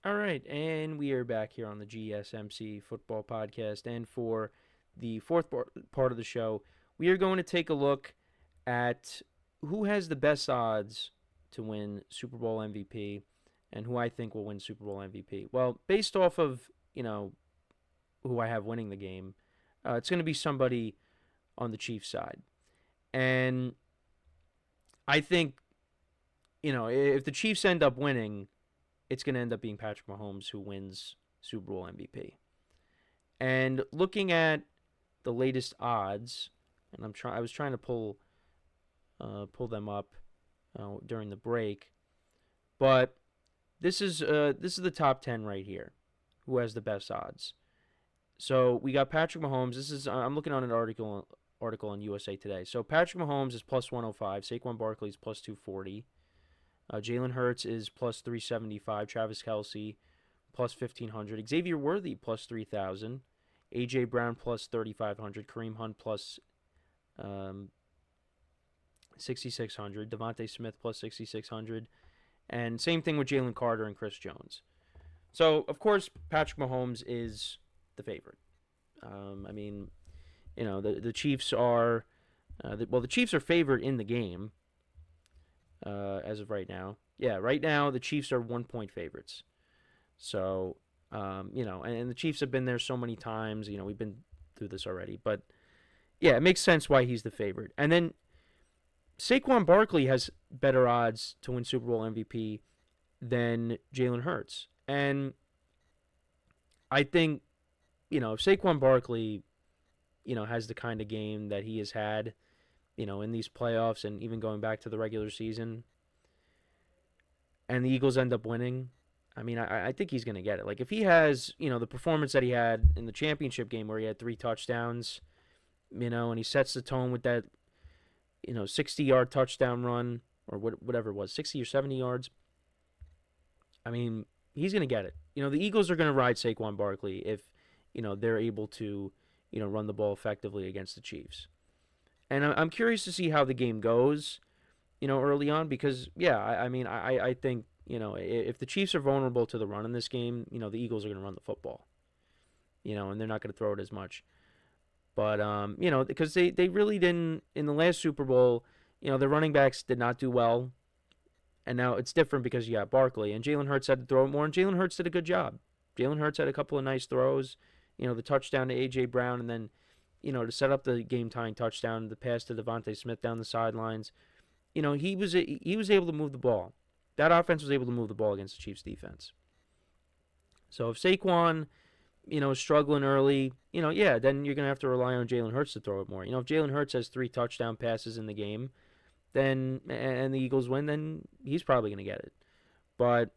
All right, and we are back here on the GSMC football podcast. And for the fourth part of the show, we are going to take a look at who has the best odds to win Super Bowl MVP and who I think will win Super Bowl MVP. Well, based off of, who I have winning the game, it's going to be somebody on the Chiefs side. And I think, if the Chiefs end up winning, it's going to end up being Patrick Mahomes who wins Super Bowl MVP. And looking at the latest odds, and I was trying to pull them up during the break, but this is the top 10 right here. Who has the best odds? So we got Patrick Mahomes. I'm looking on an article on USA Today. So Patrick Mahomes is plus 105. Saquon Barkley is plus 240. Jalen Hurts is plus 375. Travis Kelce plus 1,500. Xavier Worthy plus 3,000. A.J. Brown plus 3,500. Kareem Hunt plus 6,600. Devontae Smith plus 6,600. And same thing with Jalen Carter and Chris Jones. So, of course, Patrick Mahomes is the favorite. The Chiefs are the Chiefs are favored in the game as of right now. Yeah, right now the Chiefs are 1-point favorites. So, and the Chiefs have been there so many times. We've been through this already. But, yeah, it makes sense why he's the favorite. And then Saquon Barkley has better odds to win Super Bowl MVP than Jalen Hurts. And I think, if Saquon Barkley, has the kind of game that he has had, in these playoffs and even going back to the regular season, and the Eagles end up winning, I think he's going to get it. Like, if he has, the performance that he had in the championship game where he had 3 touchdowns, and he sets the tone with that, 60-yard touchdown run, or whatever it was, 60 or 70 yards, he's going to get it. The Eagles are going to ride Saquon Barkley if, they're able to, run the ball effectively against the Chiefs. And I'm curious to see how the game goes, early on, because, yeah, I think, if the Chiefs are vulnerable to the run in this game, the Eagles are going to run the football, and they're not going to throw it as much. But, because they really didn't, in the last Super Bowl, the running backs did not do well. And now it's different because you got Barkley, and Jalen Hurts had to throw it more, and Jalen Hurts did a good job. Jalen Hurts had a couple of nice throws, the touchdown to A.J. Brown, and then, to set up the game-tying touchdown, the pass to Devontae Smith down the sidelines. He was able to move the ball. That offense was able to move the ball against the Chiefs' defense. So if Saquon, is struggling early, then you're going to have to rely on Jalen Hurts to throw it more. If Jalen Hurts has 3 touchdown passes in the game, then and the Eagles win, then he's probably going to get it. But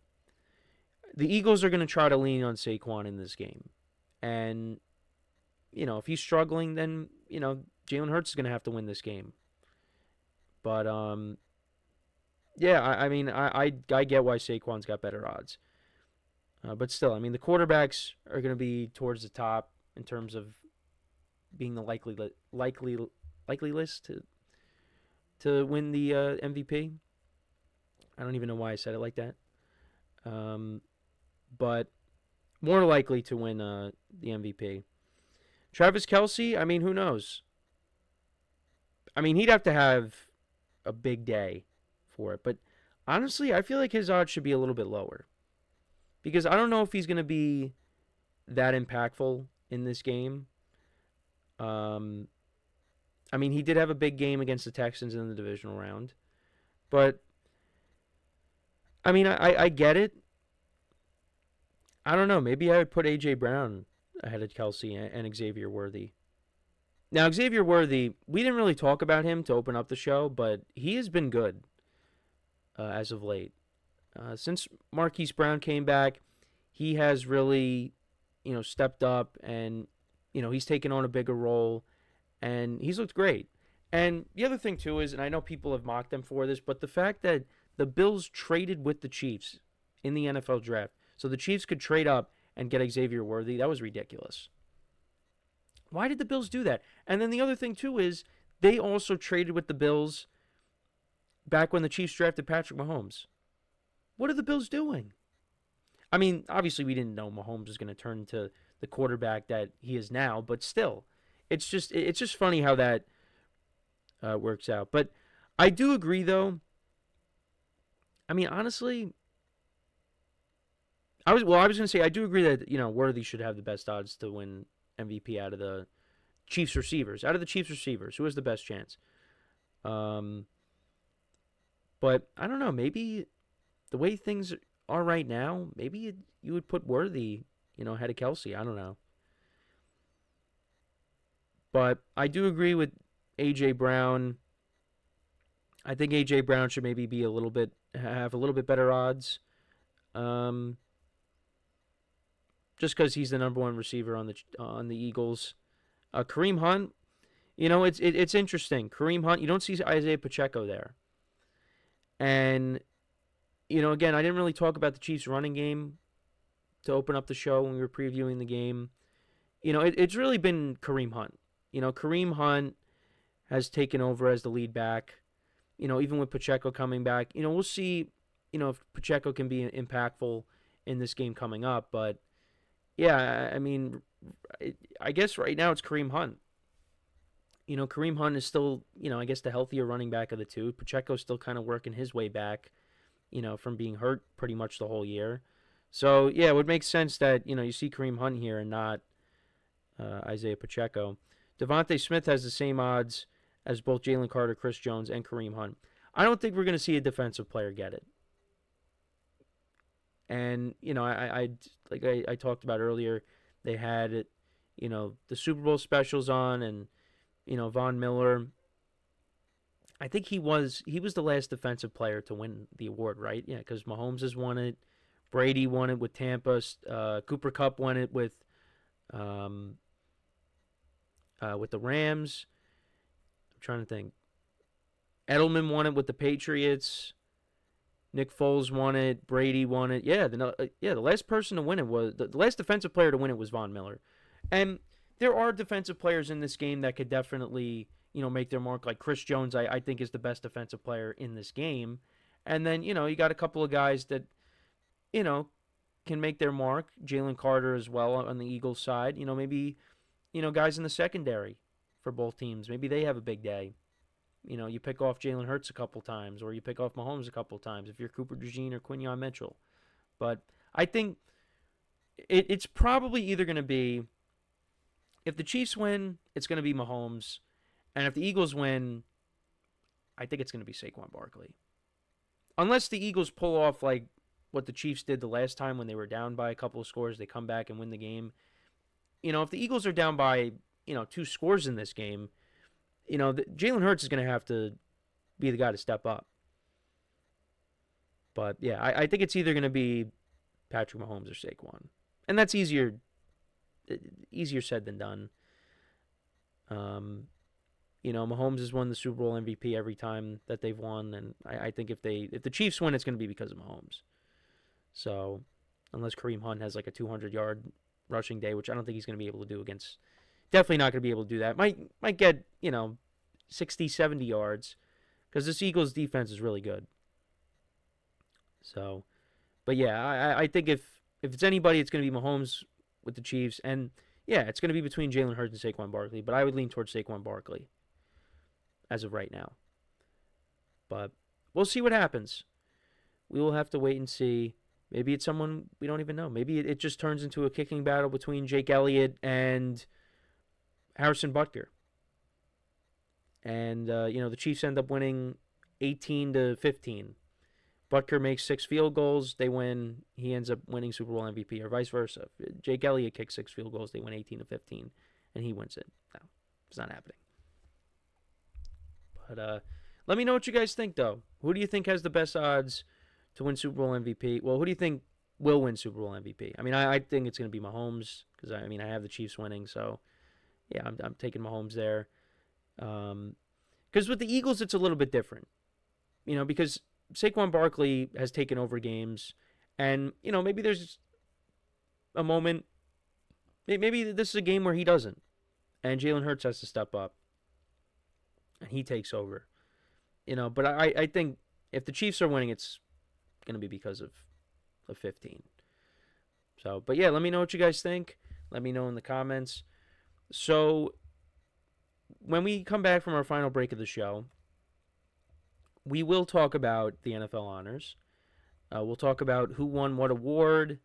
the Eagles are going to try to lean on Saquon in this game. And, if he's struggling, then, Jalen Hurts is going to have to win this game. But, yeah, I get why Saquon's got better odds. But still, the quarterbacks are going to be towards the top in terms of being the likely list to win the MVP. I don't even know why I said it like that. But more likely to win the MVP. Travis Kelce, who knows? He'd have to have a big day for it. But honestly, I feel like his odds should be a little bit lower. Because I don't know if he's going to be that impactful in this game. He did have a big game against the Texans in the divisional round. But, I get it. I don't know. Maybe I would put A.J. Brown ahead of Kelce and Xavier Worthy. Now, Xavier Worthy, we didn't really talk about him to open up the show, but he has been good as of late. Since Marquise Brown came back, he has really, stepped up and, he's taken on a bigger role and he's looked great. And the other thing, too, is, and I know people have mocked them for this, but the fact that the Bills traded with the Chiefs in the NFL draft, so the Chiefs could trade up and get Xavier Worthy, that was ridiculous. Why did the Bills do that? And then the other thing, too, is they also traded with the Bills back when the Chiefs drafted Patrick Mahomes. What are the Bills doing? I mean, obviously we didn't know Mahomes was going to turn into the quarterback that he is now, but still, it's just funny how that works out. But I do agree, though. I mean, honestly, I was going to say I do agree that Worthy should have the best odds to win MVP out of the Chiefs receivers. Out of the Chiefs receivers, who has the best chance? Um, but I don't know. Maybe the way things are right now, maybe you would put Worthy, ahead of Kelsey. I don't know. But I do agree with AJ Brown. I think AJ Brown should maybe be have a little bit better odds. Um, just because he's the number one receiver on the Eagles. Kareem Hunt, it's interesting. Kareem Hunt, you don't see Isaiah Pacheco there, and again, I didn't really talk about the Chiefs' running game to open up the show when we were previewing the game. It's really been Kareem Hunt. Kareem Hunt has taken over as the lead back. Even with Pacheco coming back, we'll see, if Pacheco can be impactful in this game coming up. But yeah, I mean, I guess right now it's Kareem Hunt. Kareem Hunt is still, I guess the healthier running back of the two. Pacheco's still kind of working his way back, from being hurt pretty much the whole year. So yeah, it would make sense that you see Kareem Hunt here and not Isaiah Pacheco. Devontae Smith has the same odds as both Jalen Carter, Chris Jones, and Kareem Hunt. I don't think we're going to see a defensive player get it. And I talked about earlier, they had the Super Bowl specials on, and Von Miller. I think he was the last defensive player to win the award, right? Yeah, because Mahomes has won it, Brady won it with Tampa, Cooper Kupp won it with the Rams. I'm trying to think. Edelman won it with the Patriots. Nick Foles won it. Brady won it. Yeah, the last person to win it was the last defensive player to win it was Von Miller. And there are defensive players in this game that could definitely make their mark. Like Chris Jones, I think is the best defensive player in this game. And then you got a couple of guys that can make their mark. Jalen Carter as well on the Eagles side. Maybe guys in the secondary for both teams. Maybe they have a big day. You pick off Jalen Hurts a couple times, or you pick off Mahomes a couple times if you're Cooper DeJean or Quinyon Mitchell. But I think it's probably either going to be, if the Chiefs win, it's going to be Mahomes, and if the Eagles win, I think it's going to be Saquon Barkley. Unless the Eagles pull off like what the Chiefs did the last time when they were down by a couple of scores, they come back and win the game. If the Eagles are down by 2 scores in this game, Jalen Hurts is going to have to be the guy to step up. But yeah, I think it's either going to be Patrick Mahomes or Saquon, and that's easier said than done. Mahomes has won the Super Bowl MVP every time that they've won, and I think if the Chiefs win, it's going to be because of Mahomes. So unless Kareem Hunt has like a 200-yard rushing day, which I don't think he's going to be able to do against. Definitely not going to be able to do that. Might get 60, 70 yards because this Eagles defense is really good. So, but yeah, I think if it's anybody, it's going to be Mahomes with the Chiefs, and yeah, it's going to be between Jalen Hurts and Saquon Barkley. But I would lean towards Saquon Barkley as of right now. But we'll see what happens. We will have to wait and see. Maybe it's someone we don't even know. Maybe it just turns into a kicking battle between Jake Elliott and Harrison Butker. And, the Chiefs end up winning 18-15. Butker makes 6 field goals. They win. He ends up winning Super Bowl MVP, or vice versa. Jake Elliott kicks 6 field goals. They win 18-15, and he wins it. No, it's not happening. But let me know what you guys think, though. Who do you think has the best odds to win Super Bowl MVP? Well, who do you think will win Super Bowl MVP? I mean, I think it's going to be Mahomes because, I have the Chiefs winning. So, yeah, I'm taking Mahomes there. Because with the Eagles, it's a little bit different. Because Saquon Barkley has taken over games. And, maybe there's a moment. Maybe this is a game where he doesn't. And Jalen Hurts has to step up. And he takes over. But I think if the Chiefs are winning, it's going to be because of 15. So, but yeah, let me know what you guys think. Let me know in the comments. So, when we come back from our final break of the show, we will talk about the NFL honors. We'll talk about who won what award.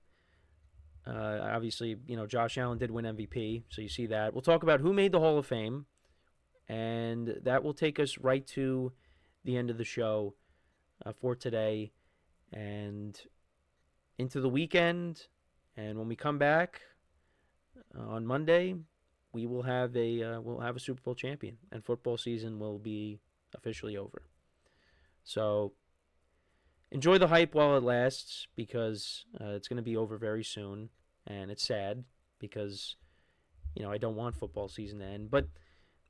Obviously, Josh Allen did win MVP, so you see that. We'll talk about who made the Hall of Fame, and that will take us right to the end of the show for today and into the weekend. And when we come back on Monday, we'll have a Super Bowl champion, and football season will be officially over. So enjoy the hype while it lasts, because it's going to be over very soon, and it's sad because I don't want football season to end. But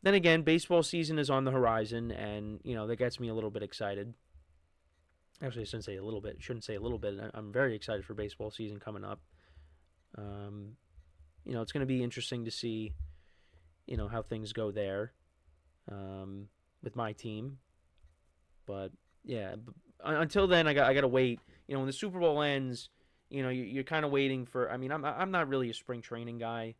then again, baseball season is on the horizon, and that gets me a little bit excited. Actually, I shouldn't say a little bit. Shouldn't say a little bit. I'm very excited for baseball season coming up. It's going to be interesting to see, how things go there with my team. But yeah, until then, I got to wait. When the Super Bowl ends, you're kind of waiting for. I mean, I'm not really a spring training guy,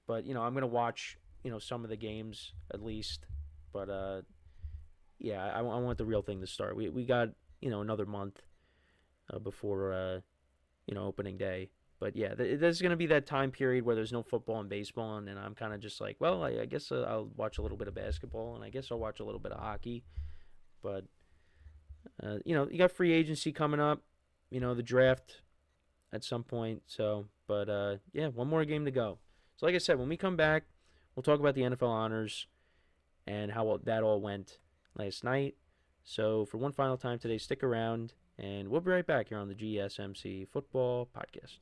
but I'm gonna watch some of the games at least. But yeah, I want the real thing to start. We got another month before opening day. But yeah, there's gonna be that time period where there's no football and baseball, and I'm kind of just like, well, I guess I'll watch a little bit of basketball, and I guess I'll watch a little bit of hockey. But you got free agency coming up, the draft at some point. So, but yeah, one more game to go. So, like I said, when we come back, we'll talk about the NFL honors and how that all went last night. So, for one final time today, stick around, and we'll be right back here on the GSMC Football Podcast.